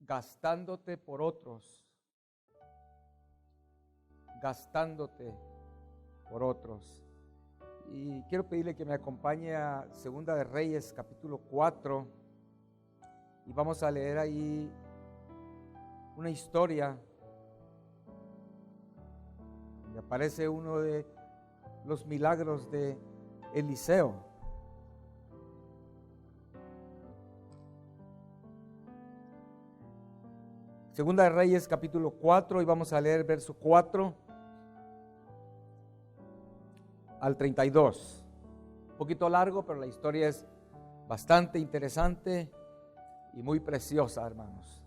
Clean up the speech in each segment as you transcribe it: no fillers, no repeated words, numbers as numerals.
gastándote por otros, gastándote por otros. Y quiero pedirle que me acompañe a Segunda de Reyes, capítulo 4, y vamos a leer ahí una historia donde aparece uno de los milagros de Eliseo. Segunda de Reyes, capítulo 4, y vamos a leer verso 4 al 32. Un poquito largo, pero la historia es bastante interesante y muy preciosa, hermanos.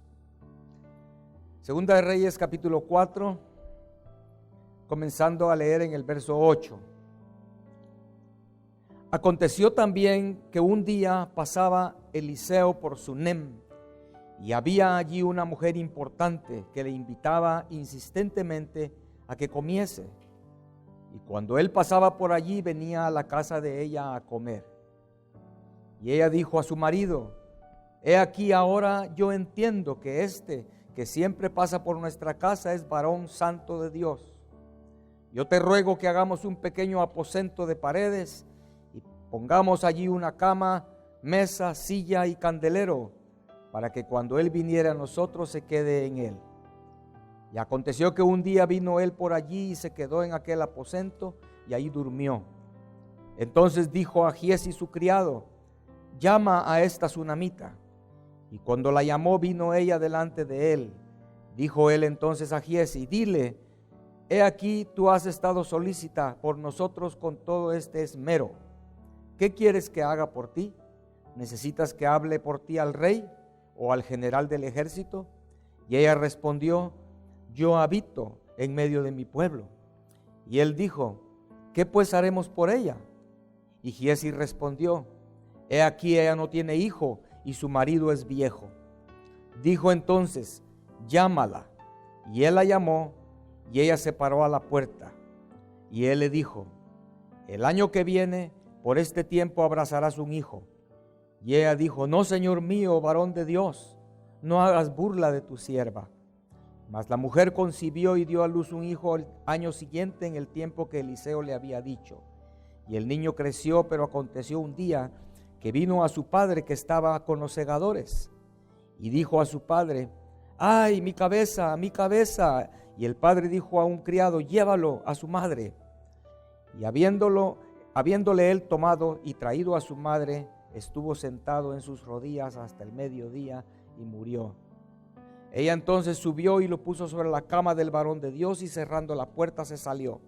Segunda de Reyes, capítulo 4, comenzando a leer en el verso 8. Aconteció también que un día pasaba Eliseo por Sunem, y había allí una mujer importante que le invitaba insistentemente a que comiese. Y cuando él pasaba por allí, venía a la casa de ella a comer. Y ella dijo a su marido: he aquí, ahora yo entiendo que que siempre pasa por nuestra casa es varón santo de Dios. Yo te ruego que hagamos un pequeño aposento de paredes y pongamos allí una cama, mesa, silla y candelero, para que cuando él viniera a nosotros se quede en él. Y aconteció que un día vino él por allí y se quedó en aquel aposento y ahí durmió. Entonces dijo a Giezi su criado: llama a esta sunamita. Y cuando la llamó, vino ella delante de él. Dijo él entonces a Giezi: dile, he aquí tú has estado solícita por nosotros con todo este esmero. ¿Qué quieres que haga por ti? ¿Necesitas que hable por ti al rey o al general del ejército? Y ella respondió: yo habito en medio de mi pueblo. Y él dijo: ¿qué pues haremos por ella? Y Giezi respondió: he aquí, ella no tiene hijo y su marido es viejo. Dijo entonces: llámala. Y él la llamó, y ella se paró a la puerta. Y él le dijo: el año que viene, por este tiempo abrazarás un hijo. Y ella dijo: no, señor mío, varón de Dios, no hagas burla de tu sierva. Mas la mujer concibió y dio a luz un hijo el año siguiente, en el tiempo que Eliseo le había dicho. Y el niño creció, pero aconteció un día que vino a su padre, que estaba con los segadores, y dijo a su padre: ¡ay, mi cabeza, mi cabeza! Y el padre dijo a un criado: llévalo a su madre. Y habiéndole él tomado y traído a su madre, estuvo sentado en sus rodillas hasta el mediodía y murió. Ella entonces subió y lo puso sobre la cama del varón de Dios, y cerrando la puerta se salió.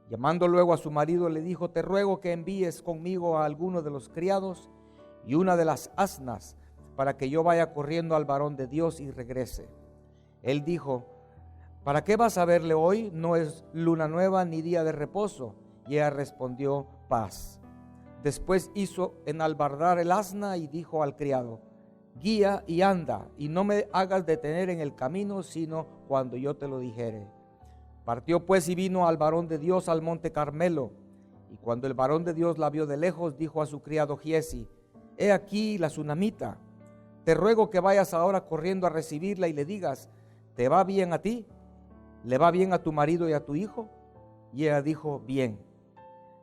Llamando luego a su marido, le dijo: te ruego que envíes conmigo a alguno de los criados y una de las asnas, para que yo vaya corriendo al varón de Dios y regrese. Él dijo: ¿para qué vas a verle hoy? No es luna nueva ni día de reposo. Y ella respondió: paz. Después hizo enalbardar el asna y dijo al criado: guía y anda, y no me hagas detener en el camino, sino cuando yo te lo dijere. Partió pues y vino al varón de Dios al monte Carmelo. Y cuando el varón de Dios la vio de lejos, dijo a su criado Giezi: he aquí la sunamita. Te ruego que vayas ahora corriendo a recibirla y le digas: ¿te va bien a ti? ¿Le va bien a tu marido y a tu hijo? Y ella dijo: bien.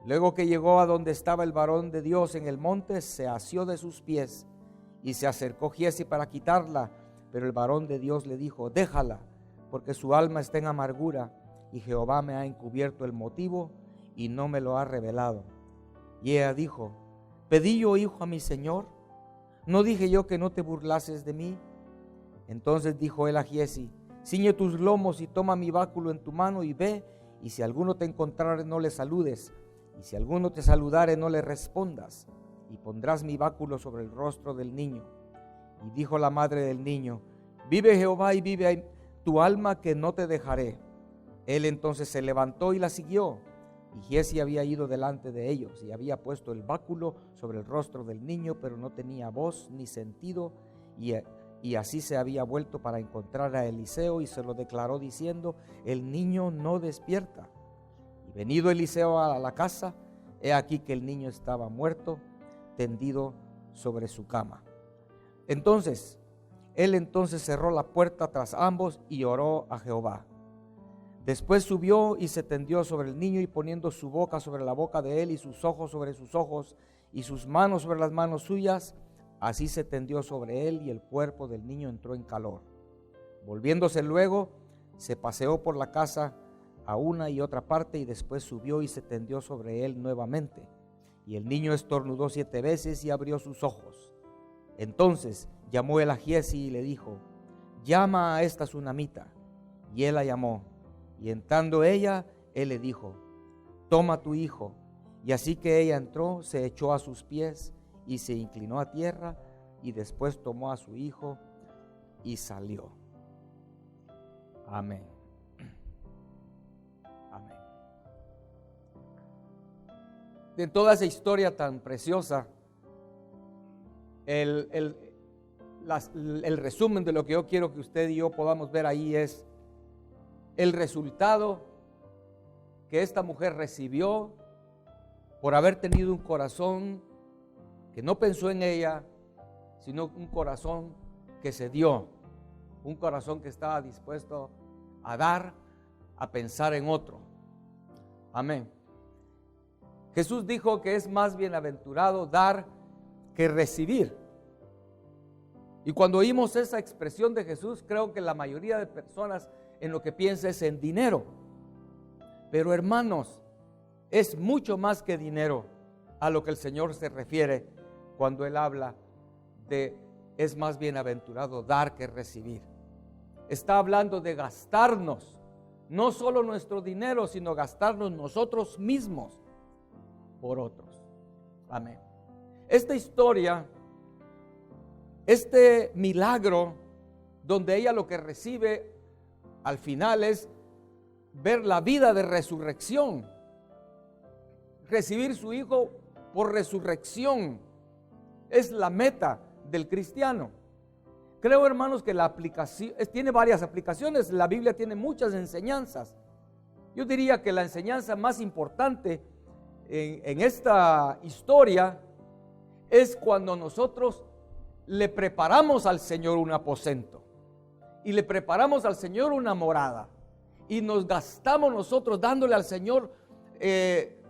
Luego que llegó a donde estaba el varón de Dios en el monte, se asió de sus pies, y se acercó Giezi para quitarla, pero el varón de Dios le dijo: déjala, porque su alma está en amargura, y Jehová me ha encubierto el motivo, y no me lo ha revelado. Y ella dijo: ¿pedí yo hijo a mi señor? ¿No dije yo que no te burlases de mí? Entonces dijo él a Giezi: ciñe tus lomos y toma mi báculo en tu mano y ve, y si alguno te encontrare no le saludes, y si alguno te saludare no le respondas, y pondrás mi báculo sobre el rostro del niño. Y dijo la madre del niño: vive Jehová y vive tu alma, que no te dejaré. Él entonces se levantó y la siguió, y Giezi había ido delante de ellos, y había puesto el báculo sobre el rostro del niño, pero no tenía voz ni sentido, y así se había vuelto para encontrar a Eliseo, y se lo declaró diciendo: el niño no despierta. Y venido Eliseo a la casa, he aquí que el niño estaba muerto, tendido sobre su cama. Entonces Él entonces cerró la puerta tras ambos y oró a Jehová. Después subió y se tendió sobre el niño, y poniendo su boca sobre la boca de él y sus ojos sobre sus ojos y sus manos sobre las manos suyas, así se tendió sobre él, y el cuerpo del niño entró en calor. Volviéndose luego, se paseó por la casa a una y otra parte, y después subió y se tendió sobre él nuevamente. Y el niño estornudó 7 veces y abrió sus ojos. Entonces llamó él a Giezi y le dijo: llama a esta tsunamita. Y él la llamó. Y entrando ella, él le dijo: toma tu hijo. Y así que ella entró, se echó a sus pies y se inclinó a tierra, y después tomó a su hijo y salió. Amén. Amén. De toda esa historia tan preciosa, el resumen de lo que yo quiero que usted y yo podamos ver ahí es el resultado que esta mujer recibió por haber tenido un corazón que no pensó en ella, sino un corazón que se dio, un corazón que estaba dispuesto a dar, a pensar en otro. Amén. Jesús dijo que es más bienaventurado dar que recibir. Y cuando oímos esa expresión de Jesús, creo que la mayoría de personas en lo que piensa es en dinero. Pero hermanos, es mucho más que dinero a lo que el Señor se refiere cuando Él habla de es más bienaventurado dar que recibir. Está hablando de gastarnos, no solo nuestro dinero, sino gastarnos nosotros mismos por otros. Amén. Esta historia, este milagro, donde ella lo que recibe al final es ver la vida de resurrección, recibir su hijo por resurrección, es la meta del cristiano. Creo, hermanos, que la aplicación tiene varias aplicaciones. La Biblia tiene muchas enseñanzas. Yo diría que la enseñanza más importante en esta historia es cuando nosotros le preparamos al Señor un aposento y le preparamos al Señor una morada y nos gastamos nosotros dándole al Señor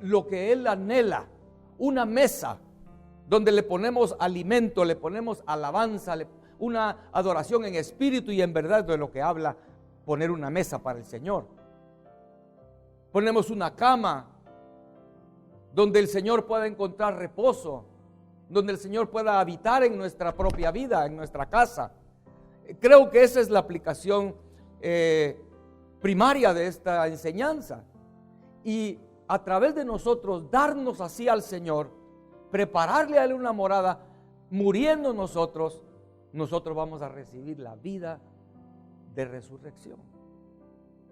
lo que Él anhela, una mesa donde le ponemos alimento, le ponemos alabanza, una adoración en espíritu y en verdad, de lo que habla poner una mesa para el Señor. Ponemos una cama donde el Señor pueda encontrar reposo, donde el Señor pueda habitar en nuestra propia vida, en nuestra casa. Creo que esa es la aplicación primaria de esta enseñanza. Y a través de nosotros darnos así al Señor, prepararle a Él una morada, muriendo nosotros vamos a recibir la vida de resurrección.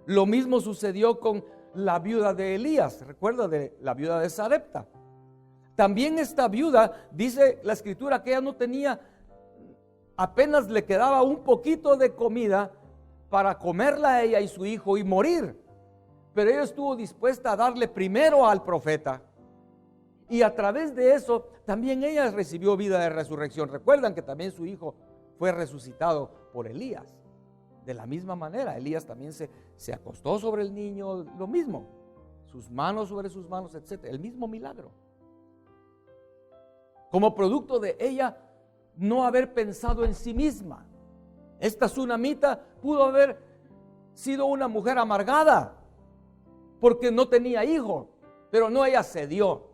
Lo mismo sucedió con la viuda de Elías. ¿Recuerda de la viuda de Sarepta? También esta viuda, dice la escritura, que ella no tenía, apenas le quedaba un poquito de comida para comerla a ella y su hijo y morir. Pero ella estuvo dispuesta a darle primero al profeta. Y a través de eso, también ella recibió vida de resurrección. Recuerdan que también su hijo fue resucitado por Elías. De la misma manera, Elías también se acostó sobre el niño, lo mismo. Sus manos sobre sus manos, etc. El mismo milagro. Como producto de ella no haber pensado en sí misma. Esta tsunamita pudo haber sido una mujer amargada porque no tenía hijo, pero no, ella cedió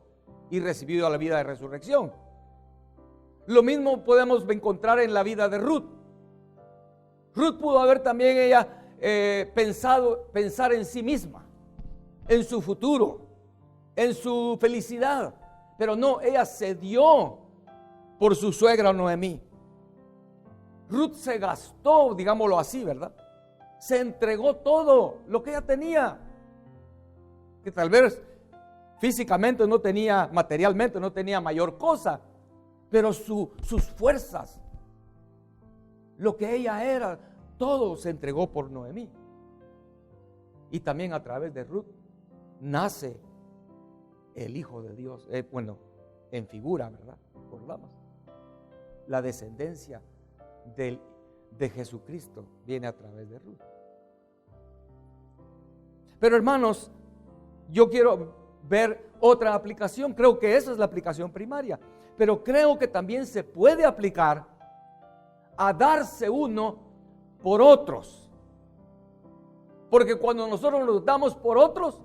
y recibió la vida de resurrección. Lo mismo podemos encontrar en la vida de Ruth. Ruth pudo haber también ella pensar en sí misma, en su futuro, en su felicidad, pero no, ella cedió por su suegra Noemí. Ruth se gastó, digámoslo así, ¿verdad? Se entregó todo lo que ella tenía, que tal vez físicamente no tenía, materialmente no tenía mayor cosa, pero sus fuerzas, lo que ella era, todo se entregó por Noemí. Y también a través de Ruth nace el Hijo de Dios, en figura, ¿verdad? Recordamos la descendencia de Jesucristo viene a través de Ruth. Pero hermanos, yo quiero ver otra aplicación. Creo que esa es la aplicación primaria, pero creo que también se puede aplicar a darse uno por otros. Porque cuando nosotros nos damos por otros,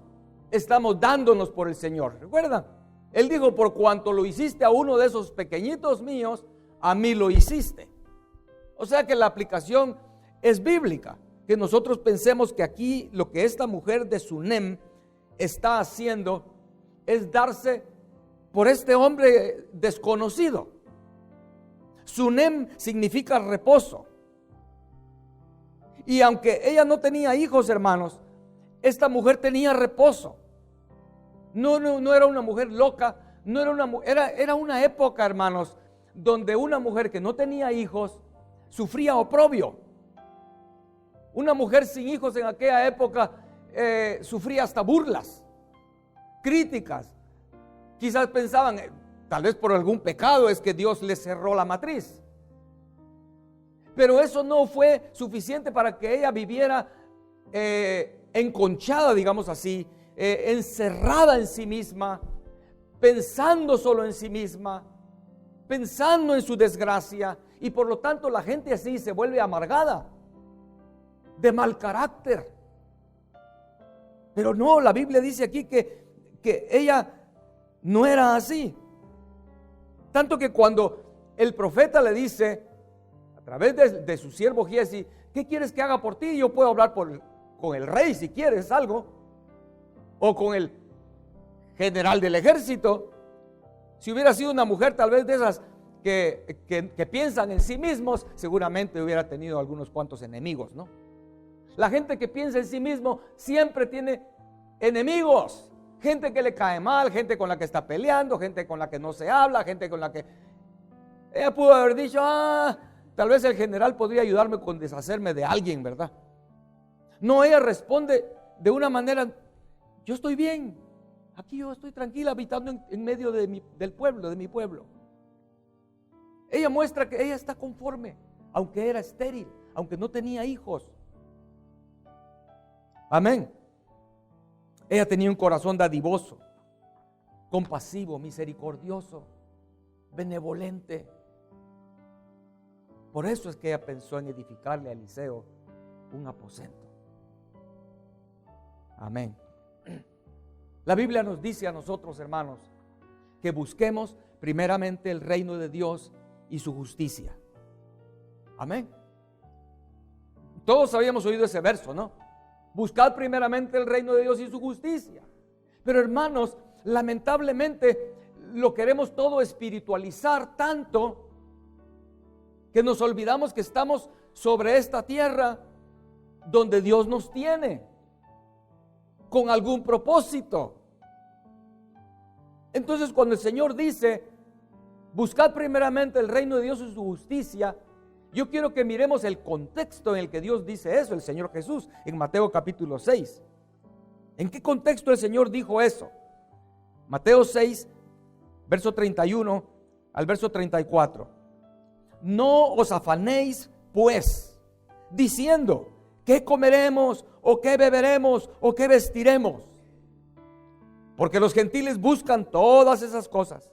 estamos dándonos por el Señor. ¿Recuerdan? Él dijo: por cuanto lo hiciste a uno de esos pequeñitos míos, a mí lo hiciste. O sea que la aplicación es bíblica. Que nosotros pensemos que aquí lo que esta mujer de Sunem está haciendo es darse por este hombre desconocido. Sunem significa reposo. Y aunque ella no tenía hijos, hermanos, esta mujer tenía reposo. No era una mujer loca, era una época, hermanos, donde una mujer que no tenía hijos sufría oprobio. Una mujer sin hijos en aquella época sufría hasta burlas, críticas. Quizás pensaban, tal vez por algún pecado es que Dios le cerró la matriz. Pero eso no fue suficiente para que ella viviera enconchada, digamos así, encerrada en sí misma, pensando solo en sí misma, pensando en su desgracia, y por lo tanto la gente así se vuelve amargada, de mal carácter. Pero no, la Biblia dice aquí que ella no era así. Tanto que cuando el profeta le dice a través de su siervo Giezi: ¿qué quieres que haga por ti? Yo puedo hablar con el rey si quieres algo, o con el general del ejército. Si hubiera sido una mujer tal vez de esas que piensan en sí mismos, seguramente hubiera tenido algunos cuantos enemigos, ¿no? La gente que piensa en sí mismo siempre tiene enemigos. Gente que le cae mal, gente con la que está peleando, gente con la que no se habla, gente con la que... Ella pudo haber dicho: tal vez el general podría ayudarme con deshacerme de alguien, ¿verdad? No, ella responde de una manera: yo estoy bien, aquí yo estoy tranquila habitando en medio del pueblo, de mi pueblo. Ella muestra que ella está conforme, aunque era estéril, aunque no tenía hijos. Amén. Ella tenía un corazón dadivoso, compasivo, misericordioso, benevolente. Por eso es que ella pensó en edificarle a Eliseo un aposento. Amén. La Biblia nos dice a nosotros, hermanos, que busquemos primeramente el reino de Dios y su justicia. Amén. Todos habíamos oído ese verso, ¿no? Buscad primeramente el reino de Dios y su justicia. Pero hermanos, lamentablemente lo queremos todo espiritualizar tanto que nos olvidamos que estamos sobre esta tierra donde Dios nos tiene con algún propósito. Entonces, cuando el Señor dice: buscad primeramente el reino de Dios y su justicia, yo quiero que miremos el contexto en el que Dios dice eso, el Señor Jesús, en Mateo capítulo 6. ¿En qué contexto el Señor dijo eso? Mateo 6, verso 31 al verso 34. No os afanéis, pues, diciendo: ¿qué comeremos? ¿O qué beberemos? ¿O qué vestiremos? Porque los gentiles buscan todas esas cosas,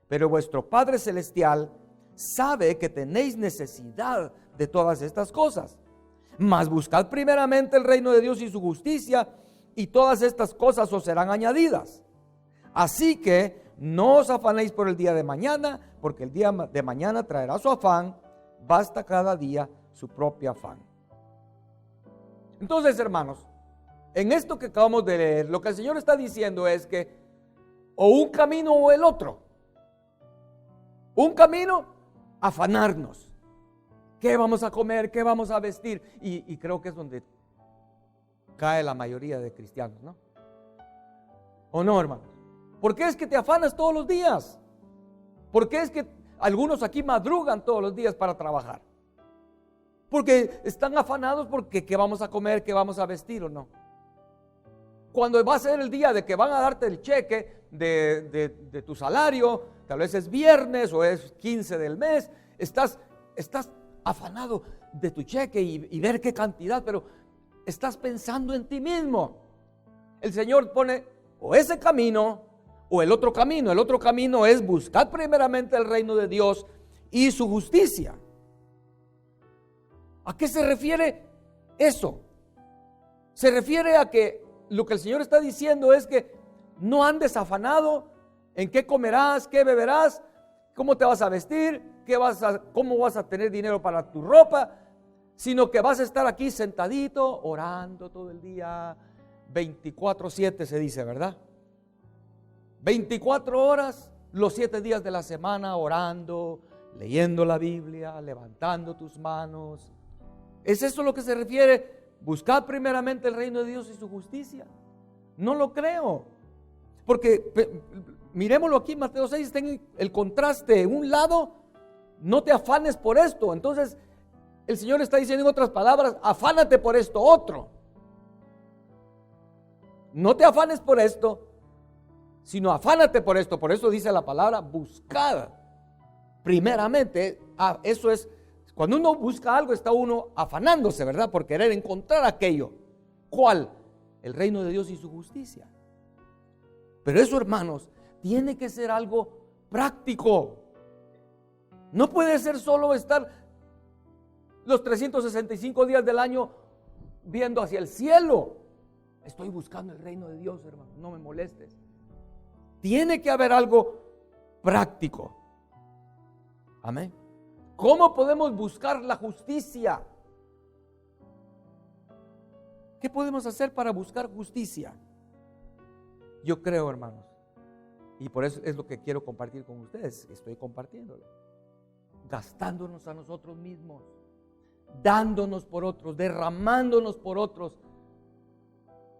pero vuestro Padre Celestial sabe que tenéis necesidad de todas estas cosas. Mas buscad primeramente el reino de Dios y su justicia, y todas estas cosas os serán añadidas. Así que no os afanéis por el día de mañana, porque el día de mañana traerá su afán. Basta cada día su propio afán. Entonces, hermanos, en esto que acabamos de leer, lo que el Señor está diciendo es que o un camino o el otro. Un camino, afanarnos. ¿Qué vamos a comer? ¿Qué vamos a vestir? Y creo que es donde cae la mayoría de cristianos, ¿no? ¿O no, hermanos? ¿Por qué es que te afanas todos los días? ¿Por qué es que algunos aquí madrugan todos los días para trabajar? Porque están afanados porque qué vamos a comer, qué vamos a vestir o no. Cuando va a ser el día de que van a darte el cheque de tu salario, tal vez es viernes o es 15 del mes, estás afanado de tu cheque y ver qué cantidad, pero estás pensando en ti mismo. El Señor pone o ese camino o el otro camino. El otro camino es buscar primeramente el reino de Dios y su justicia. ¿A qué se refiere eso? Se refiere a que lo que el Señor está diciendo es que no andes afanado en qué comerás, qué beberás, cómo te vas a vestir, cómo vas a tener dinero para tu ropa, sino que vas a estar aquí sentadito, orando todo el día, 24/7 se dice, ¿verdad? 24 horas, los 7 días de la semana, orando, leyendo la Biblia, levantando tus manos. ¿Es eso lo que se refiere? Buscad primeramente el reino de Dios y su justicia. No lo creo. Porque miremoslo aquí, Mateo 6, ten el contraste. En un lado, no te afanes por esto. Entonces, el Señor está diciendo en otras palabras, afánate por esto otro. No te afanes por esto, sino afánate por esto. Por eso dice la palabra, buscad primeramente. Eso es, cuando uno busca algo, está uno afanándose, ¿verdad? Por querer encontrar aquello. ¿Cuál? El reino de Dios y su justicia. Pero eso, hermanos, tiene que ser algo práctico. No puede ser solo estar los 365 días del año viendo hacia el cielo. Estoy buscando el reino de Dios, hermano, no me molestes. Tiene que haber algo práctico. Amén. ¿Cómo podemos buscar la justicia? ¿Qué podemos hacer para buscar justicia? Yo creo, hermanos, y por eso es lo que quiero compartir con ustedes, estoy compartiéndolo. Gastándonos a nosotros mismos, dándonos por otros, derramándonos por otros.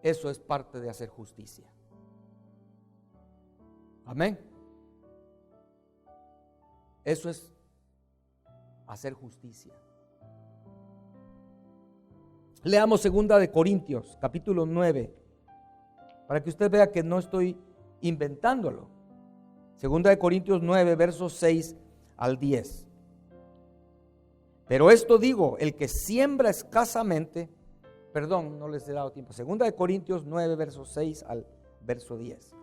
Eso es parte de hacer justicia. Amén. Eso es hacer justicia. Leamos 2 de Corintios, capítulo 9, para que usted vea que no estoy inventándolo. 2 de Corintios 9, versos 6 al 10. Pero esto digo, el que siembra escasamente, no les he dado tiempo. 2 de Corintios 9, versos 6 al verso 10.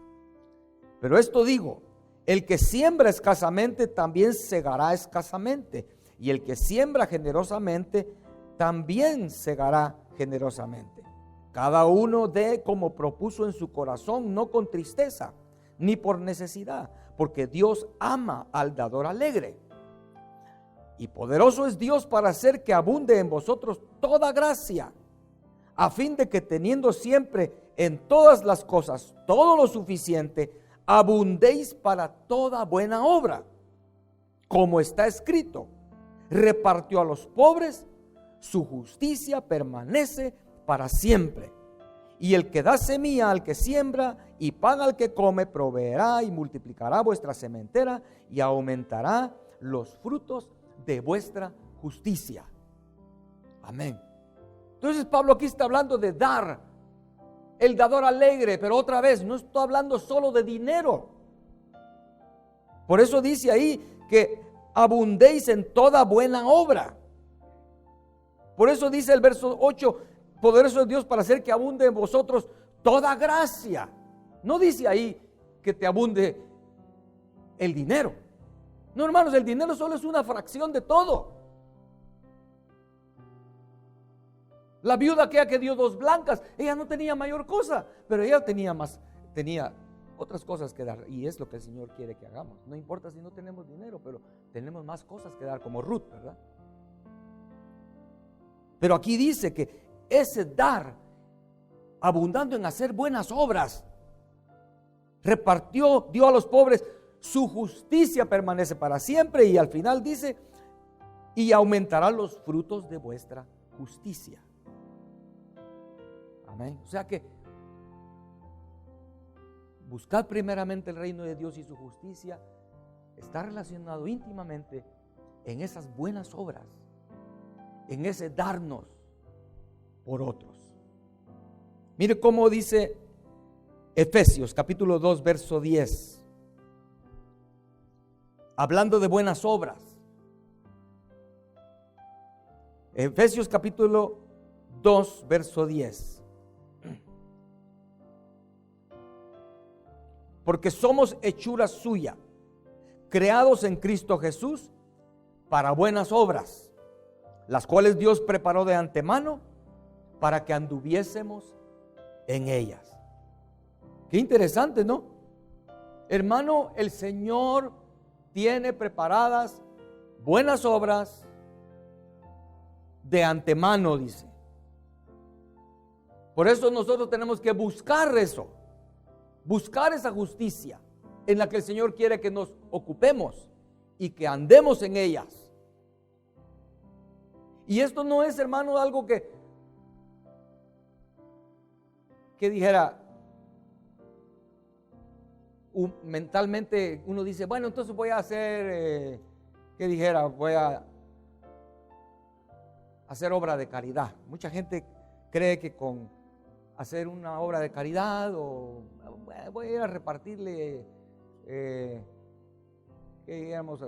Pero esto digo, el que siembra escasamente también segará escasamente, y el que siembra generosamente también segará generosamente. Cada uno dé como propuso en su corazón, no con tristeza, ni por necesidad, porque Dios ama al dador alegre. Y poderoso es Dios para hacer que abunde en vosotros toda gracia, a fin de que teniendo siempre en todas las cosas todo lo suficiente, abundéis para toda buena obra. Como está escrito, repartió a los pobres, su justicia permanece para siempre. Y el que da semilla al que siembra y pan al que come, proveerá y multiplicará vuestra sementera y aumentará los frutos de vuestra justicia. Amén. Entonces Pablo aquí está hablando de dar, el dador alegre, pero otra vez no está hablando solo de dinero. Por eso dice ahí que abundéis en toda buena obra. Por eso dice el verso 8, poderoso es Dios para hacer que abunde en vosotros toda gracia. No dice ahí que te abunde el dinero. No, hermanos, el dinero solo es una fracción de todo. La viuda aquella que dio 2 blancas, ella no tenía mayor cosa, pero ella tenía otras cosas que dar, y es lo que el Señor quiere que hagamos. No importa si no tenemos dinero, pero tenemos más cosas que dar, como Ruth, ¿verdad? Pero aquí dice que ese dar, abundando en hacer buenas obras, repartió, dio a los pobres, su justicia permanece para siempre, y al final dice, y aumentará los frutos de vuestra justicia. Amén. O sea que buscar primeramente el reino de Dios y su justicia está relacionado íntimamente en esas buenas obras, en ese darnos por otros. Mire cómo dice Efesios capítulo 2 verso 10, hablando de buenas obras. Efesios capítulo 2, verso 10. Porque somos hechura suya, creados en Cristo Jesús para buenas obras, las cuales Dios preparó de antemano para que anduviésemos en ellas. Qué interesante, ¿no? Hermano, el Señor tiene preparadas buenas obras de antemano, dice. Por eso nosotros tenemos que buscar eso, buscar esa justicia en la que el Señor quiere que nos ocupemos y que andemos en ellas. Y esto no es, hermano, algo que dijera, mentalmente uno dice, bueno, entonces voy a hacer, que dijera, voy a hacer obra de caridad. Mucha gente cree que con hacer una obra de caridad o voy a ir a repartirle, que digamos,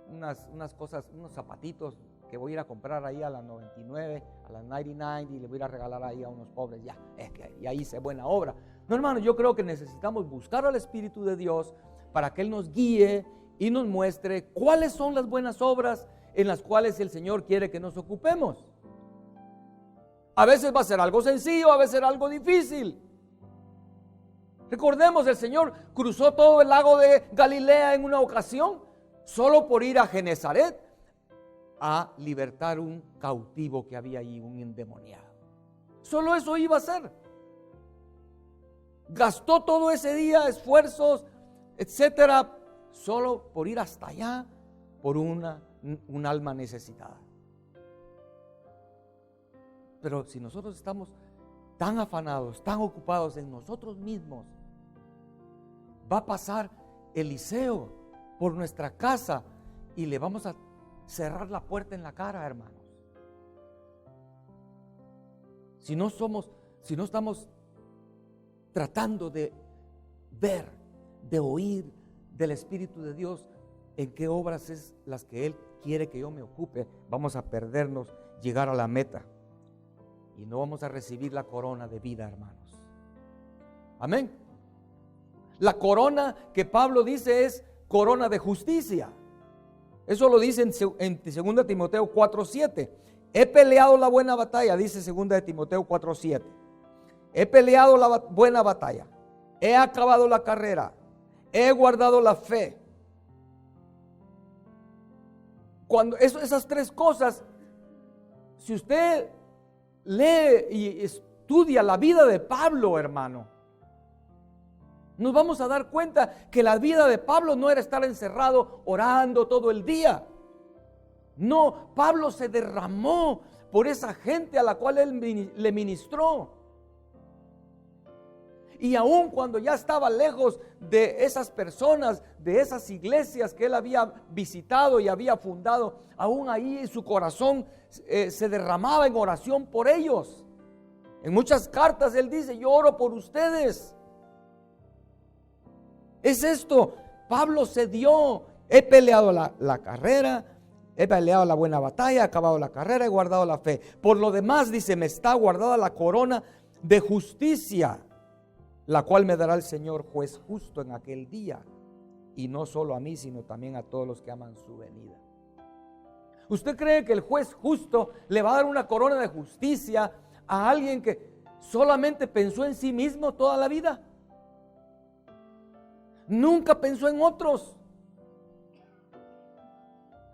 unas cosas, unos zapatitos que voy a ir a comprar ahí a la 99, a la 99 y le voy a regalar ahí a unos pobres, ya, es que ya hice buena obra. No, hermano, yo creo que necesitamos buscar al Espíritu de Dios para que Él nos guíe y nos muestre cuáles son las buenas obras en las cuales el Señor quiere que nos ocupemos. A veces va a ser algo sencillo, a veces algo difícil. Recordemos, el Señor cruzó todo el lago de Galilea en una ocasión solo por ir a Genezaret a libertar un cautivo que había ahí, un endemoniado. Solo eso iba a hacer. Gastó todo ese día esfuerzos, etcétera, solo por ir hasta allá por un alma necesitada. Pero si nosotros estamos tan afanados, tan ocupados en nosotros mismos, va a pasar Eliseo por nuestra casa y le vamos a cerrar la puerta en la cara, hermanos. Si no estamos tratando de ver, de oír del Espíritu de Dios en qué obras es las que Él quiere que yo me ocupe, vamos a perdernos llegar a la meta y no vamos a recibir la corona de vida, hermanos. Amén. La corona que Pablo dice es corona de justicia. Eso lo dice en 2 Timoteo 4:7. He peleado la buena batalla, dice 2 Timoteo 4:7. He peleado la buena batalla, he acabado la carrera, he guardado la fe. Cuando esas tres cosas, si usted lee y estudia la vida de Pablo, hermano, nos vamos a dar cuenta que la vida de Pablo no era estar encerrado orando todo el día. No, Pablo se derramó por esa gente a la cual él le ministró. Y aun cuando ya estaba lejos de esas personas, de esas iglesias que él había visitado y había fundado, aún ahí en su corazón se derramaba en oración por ellos. En muchas cartas él dice, yo oro por ustedes. Es esto, Pablo se dio, he peleado la carrera, he peleado la buena batalla, he acabado la carrera, he guardado la fe. Por lo demás, dice, me está guardada la corona de justicia, la cual me dará el Señor juez justo en aquel día, y no solo a mí, sino también a todos los que aman su venida. ¿Usted cree que el juez justo le va a dar una corona de justicia a alguien que solamente pensó en sí mismo toda la vida? Nunca pensó en otros.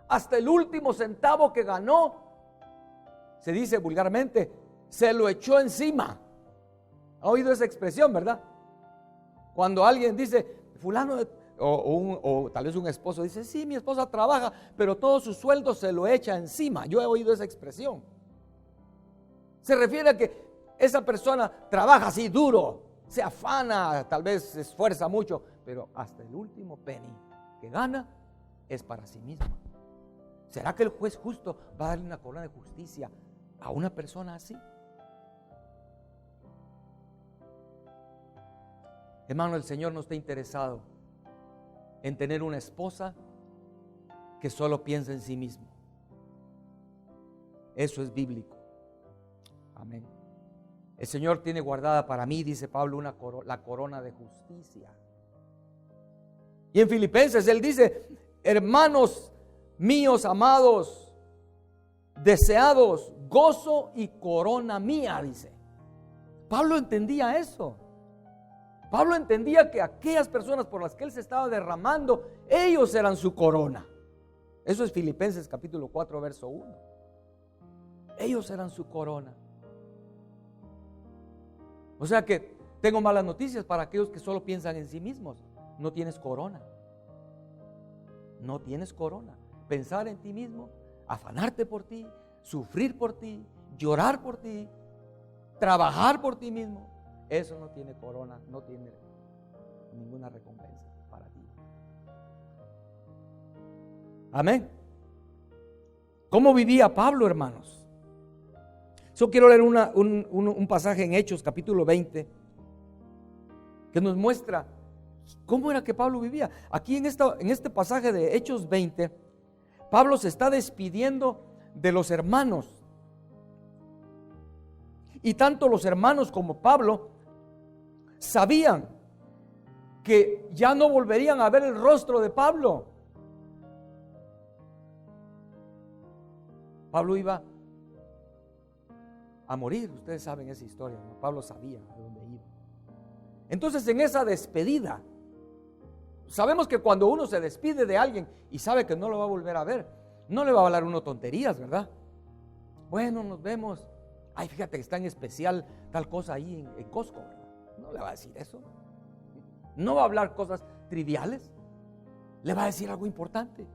Hasta el último centavo que ganó, se dice vulgarmente, se lo echó encima. ¿Ha oído esa expresión, verdad? Cuando alguien dice, fulano, o tal vez un esposo dice, sí, mi esposa trabaja, pero todo su sueldo se lo echa encima. Yo he oído esa expresión. Se refiere a que esa persona trabaja así duro, se afana, tal vez se esfuerza mucho, pero hasta el último penny que gana es para sí misma. ¿Será que el juez justo va a darle una corona de justicia a una persona así? Hermano, el Señor no está interesado en tener una esposa que solo piensa en sí mismo. Eso es bíblico. Amén. El Señor tiene guardada para mí, dice Pablo, la corona de justicia. Y en Filipenses Él dice: hermanos míos amados, deseados, gozo y corona mía, dice. Pablo entendía eso. Pablo entendía que aquellas personas por las que Él se estaba derramando, ellos eran su corona. Eso es Filipenses capítulo 4, verso 1. Ellos eran su corona. O sea que tengo malas noticias para aquellos que solo piensan en sí mismos. No tienes corona. No tienes corona. Pensar en ti mismo, afanarte por ti, sufrir por ti, llorar por ti, trabajar por ti mismo, eso no tiene corona, no tiene ninguna recompensa para ti. Amén. ¿Cómo vivía Pablo, hermanos? Yo quiero leer un pasaje en Hechos capítulo 20 que nos muestra cómo era que Pablo vivía. Aquí en este pasaje de Hechos 20, Pablo se está despidiendo de los hermanos. Y tanto los hermanos como Pablo sabían que ya no volverían a ver el rostro de Pablo. Pablo iba a morir, ustedes saben esa historia, ¿no? Pablo sabía a dónde iba. Entonces, en esa despedida, sabemos que cuando uno se despide de alguien y sabe que no lo va a volver a ver, no le va a hablar uno tonterías, ¿verdad? Bueno, nos vemos. Ay, fíjate que está en especial tal cosa ahí en Costco, ¿verdad? No le va a decir eso. No va a hablar cosas triviales. Le va a decir algo importante.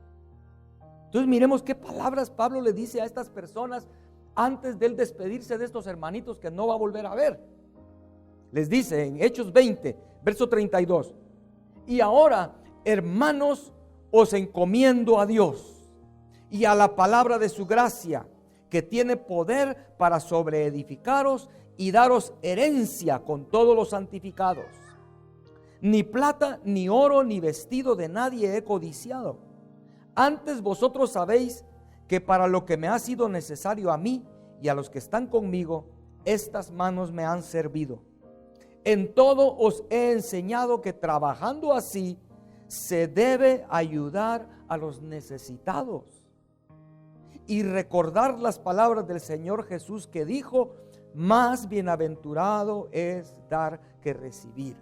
Entonces miremos qué palabras Pablo le dice a estas personas antes de él despedirse de estos hermanitos que no va a volver a ver. Les dice en Hechos 20, verso 32: y ahora, hermanos, os encomiendo a Dios y a la palabra de su gracia, que tiene poder para sobreedificaros y daros herencia con todos los santificados. Ni plata, ni oro, ni vestido de nadie he codiciado. Antes vosotros sabéis que para lo que me ha sido necesario a mí y a los que están conmigo, estas manos me han servido. En todo os he enseñado que trabajando así se debe ayudar a los necesitados y recordar las palabras del Señor Jesús, que dijo: más bienaventurado es dar que recibir.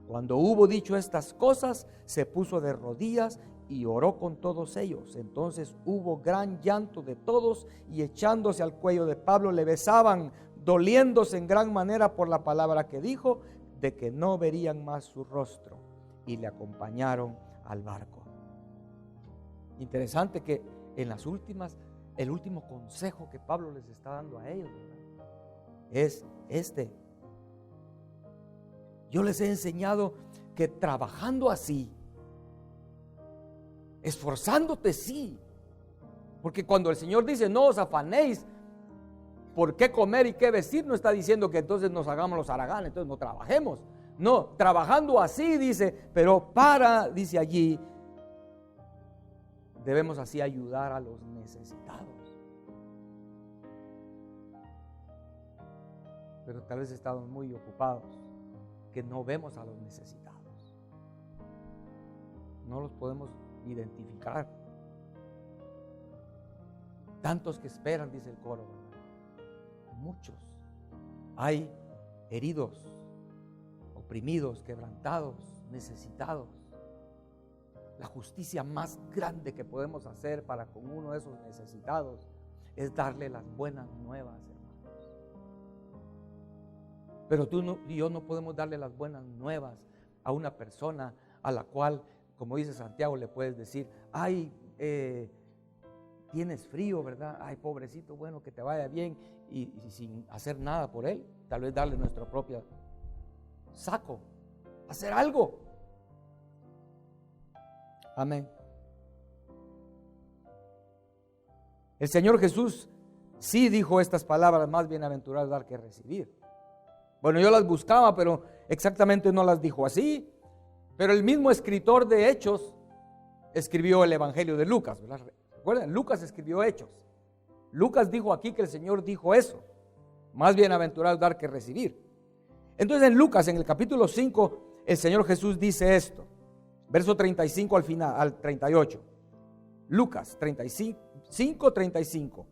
Cuando hubo dicho estas cosas, se puso de rodillas y oró con todos ellos. Entonces hubo gran llanto de todos, y echándose al cuello de Pablo le besaban, doliéndose en gran manera por la palabra que dijo, de que no verían más su rostro, y le acompañaron al barco. Interesante que en las últimas, el último consejo que Pablo les está dando a ellos, ¿verdad?, es este: yo les he enseñado que trabajando así, esforzándote, sí, porque cuando el Señor dice no os afanéis por qué comer y qué vestir, no está diciendo que entonces nos hagamos los haraganes, entonces no trabajemos. No, trabajando así, dice, pero dice allí, debemos así ayudar a los necesitados. Pero tal vez estamos muy ocupados que no vemos a los necesitados. No los podemos identificar. Tantos que esperan, dice el coro, ¿verdad? Muchos. Hay heridos, oprimidos, quebrantados, necesitados. La justicia más grande que podemos hacer para con uno de esos necesitados es darle las buenas nuevas, hermanos. Pero tú y yo no podemos darle las buenas nuevas a una persona a la cual, como dice Santiago, le puedes decir: ay, tienes frío, ¿verdad? Ay, pobrecito, bueno, que te vaya bien, y sin hacer nada por él. Tal vez darle nuestro propio saco, hacer algo. Amén. El Señor Jesús sí dijo estas palabras: más bienaventurado dar que recibir. Bueno, yo las buscaba, pero exactamente no las dijo así. Pero el mismo escritor de Hechos escribió el Evangelio de Lucas, ¿verdad? ¿Recuerdan? Lucas escribió Hechos. Lucas dijo aquí que el Señor dijo eso. Más bienaventurado dar que recibir. Entonces en Lucas, en el capítulo 5, el Señor Jesús dice esto. Verso 35 al final, al 38. Lucas 35, 35.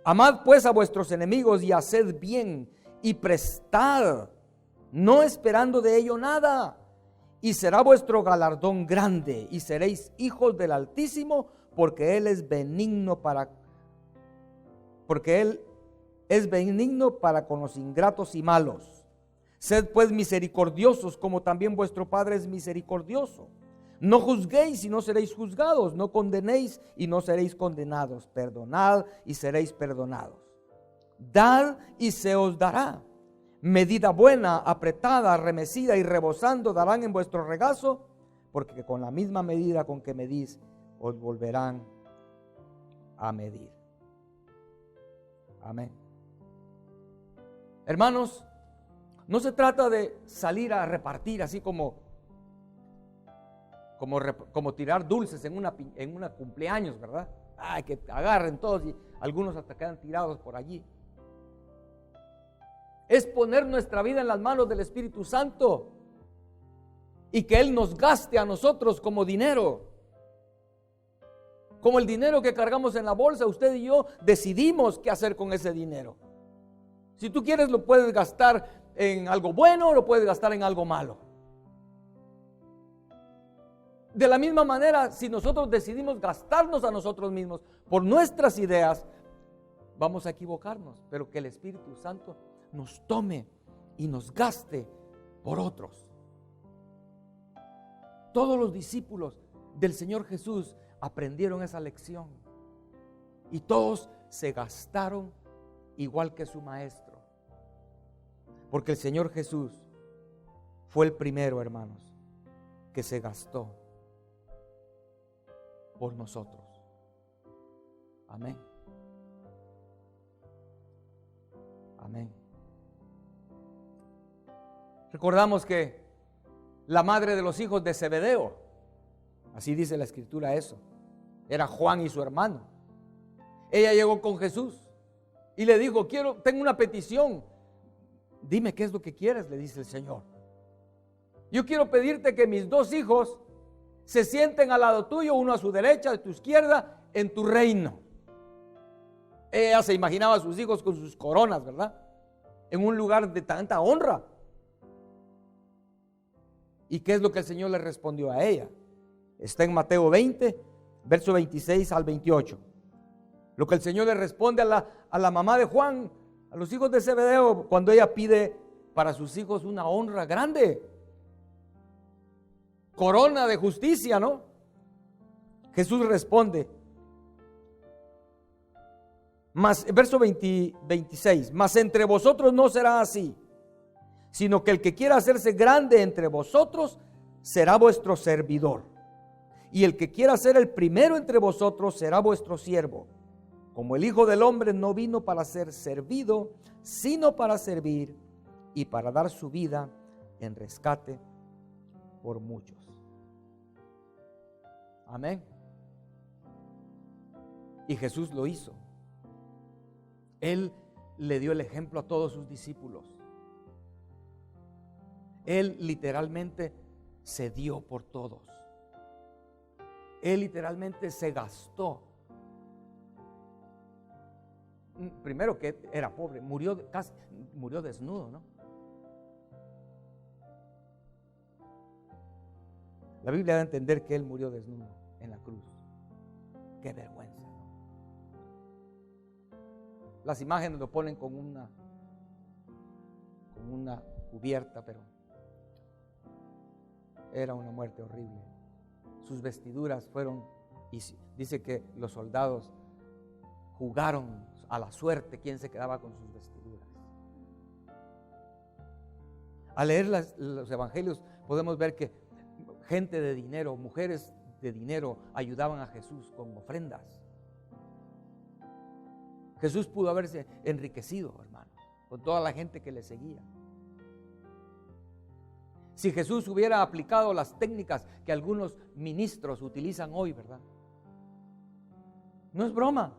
Amad pues a vuestros enemigos y haced bien y prestad, no esperando de ello nada. Y será vuestro galardón grande y seréis hijos del Altísimo, porque Él es benigno para con los ingratos y malos. Sed pues misericordiosos, como también vuestro Padre es misericordioso. No juzguéis y no seréis juzgados, no condenéis y no seréis condenados. Perdonad y seréis perdonados. Dad y se os dará. Medida buena, apretada, remecida y rebosando darán en vuestro regazo, porque con la misma medida con que medís, os volverán a medir. Amén. Hermanos, no se trata de salir a repartir así como tirar dulces en una cumpleaños, ¿verdad? Ay, que agarren todos y algunos hasta quedan tirados por allí. Es poner nuestra vida en las manos del Espíritu Santo y que Él nos gaste a nosotros como dinero. Como el dinero que cargamos en la bolsa, usted y yo decidimos qué hacer con ese dinero. Si tú quieres lo puedes gastar en algo bueno o lo puedes gastar en algo malo. De la misma manera, si nosotros decidimos gastarnos a nosotros mismos por nuestras ideas, vamos a equivocarnos, pero que el Espíritu Santo nos tome y nos gaste por otros. Todos los discípulos del Señor Jesús aprendieron esa lección y todos se gastaron igual que su maestro, porque el Señor Jesús fue el primero, hermanos, que se gastó por nosotros. Amén. Amén. Recordamos que la madre de los hijos de Zebedeo, así dice la Escritura eso, era Juan y su hermano. Ella llegó con Jesús y le dijo: tengo una petición. Dime qué es lo que quieres, le dice el Señor. Yo quiero pedirte que mis dos hijos se sienten al lado tuyo, uno a su derecha, a tu izquierda, en tu reino. Ella se imaginaba a sus hijos con sus coronas, ¿verdad? En un lugar de tanta honra. ¿Y qué es lo que el Señor le respondió a ella? Está en Mateo 20, verso 26 al 28. Lo que el Señor le responde a la mamá de Juan, a los hijos de Zebedeo, cuando ella pide para sus hijos una honra grande. Corona de justicia, ¿no? Jesús responde. Verso 26. Mas entre vosotros no será así, sino que el que quiera hacerse grande entre vosotros será vuestro servidor. Y el que quiera ser el primero entre vosotros será vuestro siervo. Como el Hijo del Hombre no vino para ser servido, sino para servir y para dar su vida en rescate por muchos. Amén. Y Jesús lo hizo. Él le dio el ejemplo a todos sus discípulos. Él literalmente se dio por todos. Él literalmente se gastó. Primero que era pobre, murió desnudo, ¿no? La Biblia da a entender que Él murió desnudo en la cruz. Qué vergüenza, ¿no? Las imágenes lo ponen con una cubierta, pero era una muerte horrible. Sus vestiduras fueron, y dice que los soldados jugaron a la suerte quién se quedaba con sus vestiduras. Al leer los evangelios podemos ver que gente de dinero, mujeres de dinero ayudaban a Jesús con ofrendas. Jesús pudo haberse enriquecido, hermanos, con toda la gente que le seguía. Si Jesús hubiera aplicado las técnicas que algunos ministros utilizan hoy, ¿verdad? No es broma.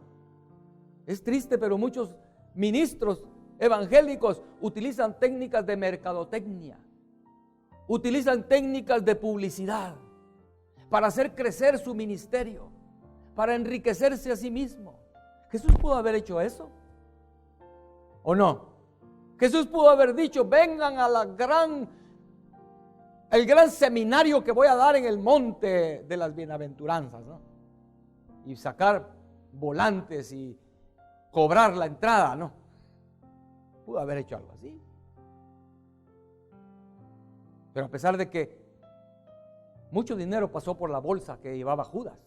Es triste, pero muchos ministros evangélicos utilizan técnicas de mercadotecnia, utilizan técnicas de publicidad para hacer crecer su ministerio, para enriquecerse a sí mismo. ¿Jesús pudo haber hecho eso? ¿O no? Jesús pudo haber dicho: vengan a el gran seminario que voy a dar en el monte de las bienaventuranzas, ¿no? Y sacar volantes y cobrar la entrada, ¿no? Pudo haber hecho algo así. Pero a pesar de que mucho dinero pasó por la bolsa que llevaba Judas.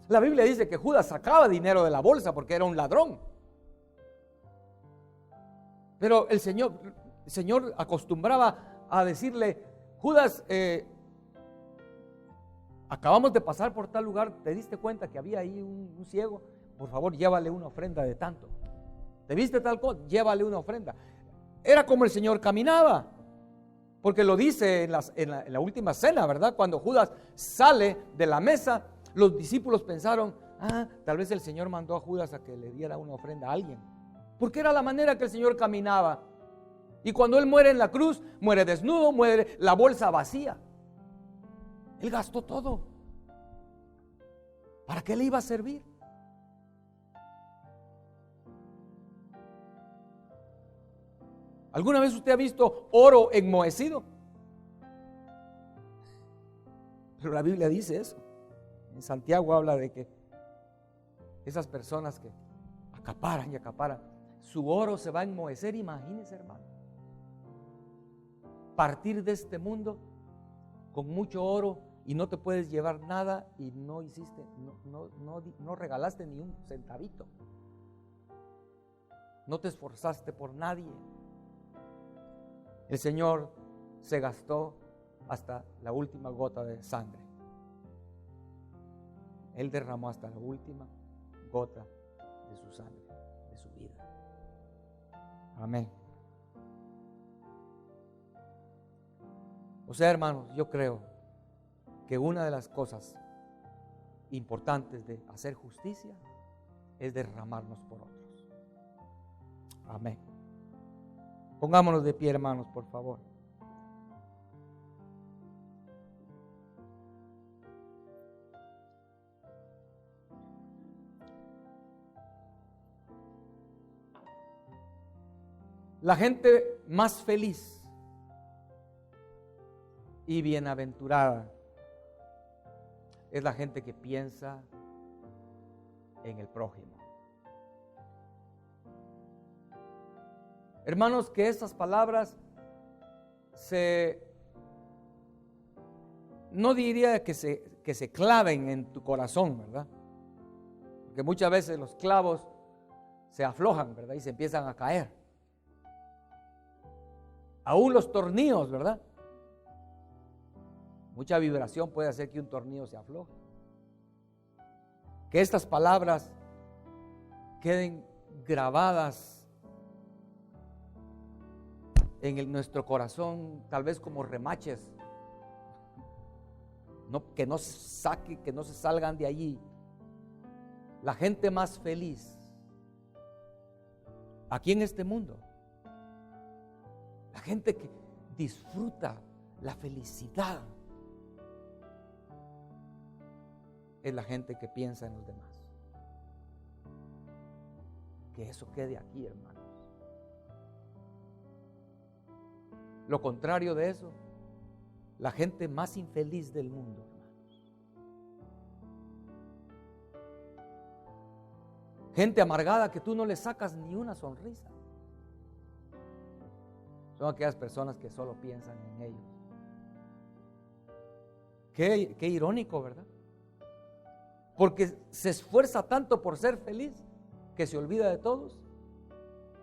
La Biblia dice que Judas sacaba dinero de la bolsa porque era un ladrón. Pero el Señor acostumbraba a decirle: Judas, acabamos de pasar por tal lugar, ¿te diste cuenta que había ahí un ciego? Por favor, llévale una ofrenda de tanto. ¿Te viste tal cosa? Llévale una ofrenda. Era como el Señor caminaba, porque lo dice en la última cena, ¿verdad? Cuando Judas sale de la mesa, los discípulos pensaron: tal vez el Señor mandó a Judas a que le diera una ofrenda a alguien, porque era la manera que el Señor caminaba. Y cuando Él muere en la cruz, muere desnudo, muere la bolsa vacía. Él gastó todo. ¿Para qué le iba a servir? ¿Alguna vez usted ha visto oro enmohecido? Pero la Biblia dice eso. En Santiago habla de que esas personas que acaparan y acaparan, su oro se va a enmohecer. Imagínese, hermano, partir de este mundo con mucho oro y no te puedes llevar nada y no hiciste, no regalaste ni un centavito, no te esforzaste por nadie. El Señor se gastó hasta la última gota de sangre. Él derramó hasta la última gota de su sangre, de su vida. Amén. O sea, hermanos, yo creo que una de las cosas importantes de hacer justicia es derramarnos por otros. Amén. Pongámonos de pie, hermanos, por favor. La gente más feliz y bienaventurada es la gente que piensa en el prójimo. Hermanos, que estas palabras no diría que se claven en tu corazón, ¿verdad? Porque muchas veces los clavos se aflojan, ¿verdad? Y se empiezan a caer. Aún los tornillos, ¿verdad? Mucha vibración puede hacer que un tornillo se afloje. Que estas palabras queden grabadas en nuestro corazón, tal vez como remaches, que no se salgan de allí. La gente más feliz aquí en este mundo, la gente que disfruta la felicidad, es la gente que piensa en los demás. Que eso quede aquí, hermanos. Lo contrario de eso, la gente más infeliz del mundo, hermanos. Gente amargada que tú no le sacas ni una sonrisa. Son aquellas personas que solo piensan en ellos. Qué irónico, ¿verdad? Porque se esfuerza tanto por ser feliz que se olvida de todos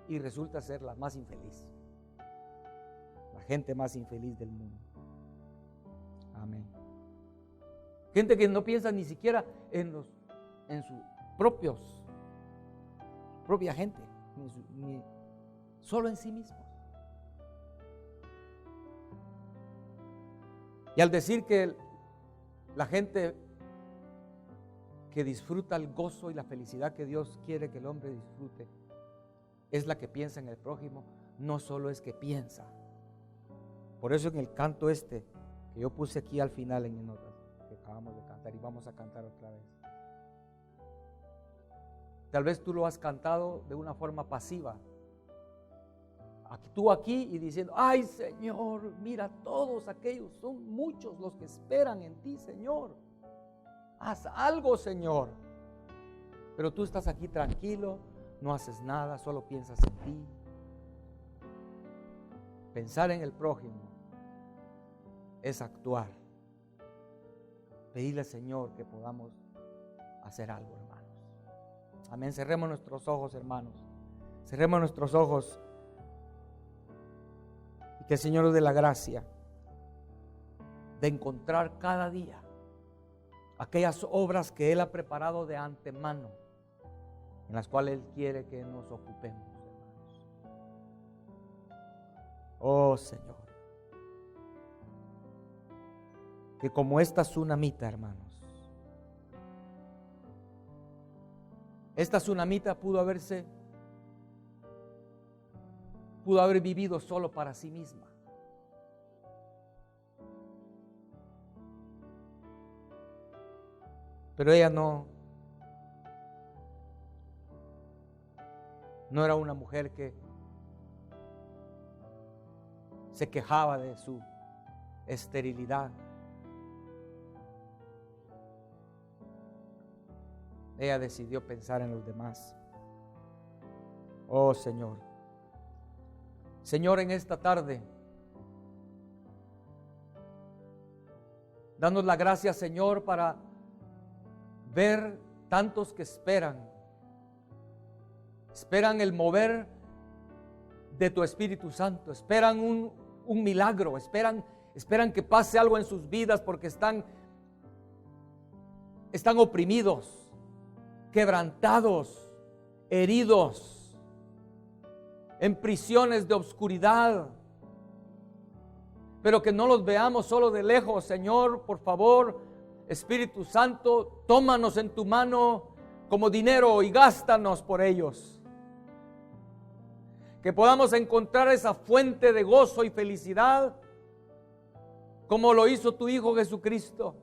y resulta ser la más infeliz. La gente más infeliz del mundo. Amén. Gente que no piensa ni siquiera en su propia gente, ni solo en sí mismos. Y al decir que la gente que disfruta el gozo y la felicidad que Dios quiere que el hombre disfrute, es la que piensa en el prójimo, no solo es que piensa. Por eso en el canto que yo puse aquí al final en notas, que acabamos de cantar y vamos a cantar otra vez. Tal vez tú lo has cantado de una forma pasiva. Tú aquí y diciendo, ay Señor, mira, todos aquellos, son muchos los que esperan en ti, Señor. Haz algo, Señor. Pero tú estás aquí tranquilo, no haces nada, solo piensas en ti. Pensar en el prójimo es actuar. Pedirle al Señor que podamos hacer algo, hermanos. Amén. Cerremos nuestros ojos, hermanos. Cerremos nuestros ojos. Y que el Señor nos dé la gracia de encontrar cada día aquellas obras que Él ha preparado de antemano, en las cuales Él quiere que nos ocupemos, hermanos. Oh Señor, que como esta tsunamita, hermanos, esta tsunamita pudo haber vivido solo para sí misma. Pero ella no era una mujer que se quejaba de su esterilidad. Ella decidió pensar en los demás. Oh Señor. Señor, en esta tarde, danos la gracia, Señor, para ver tantos que esperan el mover de tu Espíritu Santo, esperan un milagro, esperan que pase algo en sus vidas porque están oprimidos, quebrantados, heridos, en prisiones de oscuridad, pero que no los veamos solo de lejos. Señor, por favor, Espíritu Santo, tómanos en tu mano como dinero y gástanos por ellos. Que podamos encontrar esa fuente de gozo y felicidad como lo hizo tu Hijo Jesucristo.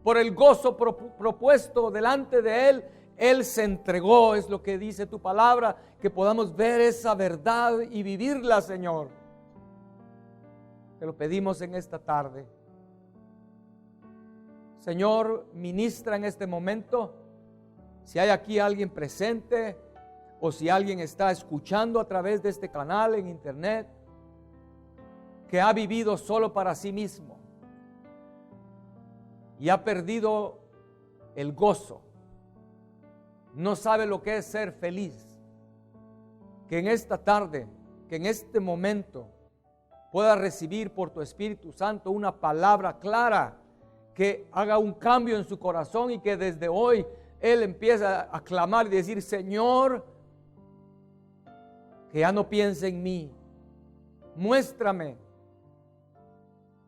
Por el gozo propuesto delante de Él, Él se entregó, es lo que dice tu palabra, que podamos ver esa verdad y vivirla, Señor. Te lo pedimos en esta tarde. Señor, ministra en este momento. Si hay aquí alguien presente o si alguien está escuchando a través de este canal en internet que ha vivido solo para sí mismo y ha perdido el gozo, no sabe lo que es ser feliz, que en esta tarde, que en este momento pueda recibir por tu Espíritu Santo una palabra clara que haga un cambio en su corazón y que desde hoy Él empieza a clamar y decir: Señor, que ya no piense en mí, muéstrame,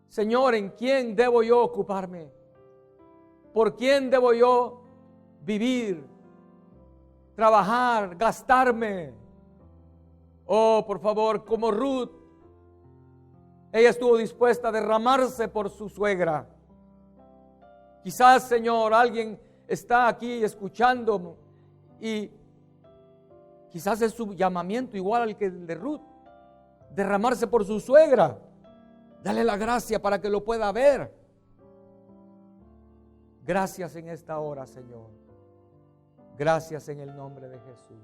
Señor, en quién debo yo ocuparme, por quién debo yo vivir, trabajar, gastarme. Oh, por favor, como Ruth, ella estuvo dispuesta a derramarse por su suegra. Quizás, Señor, alguien está aquí escuchando y quizás es su llamamiento igual al que el de Ruth, derramarse por su suegra. Dale la gracia para que lo pueda ver. Gracias en esta hora, Señor. Gracias en el nombre de Jesús.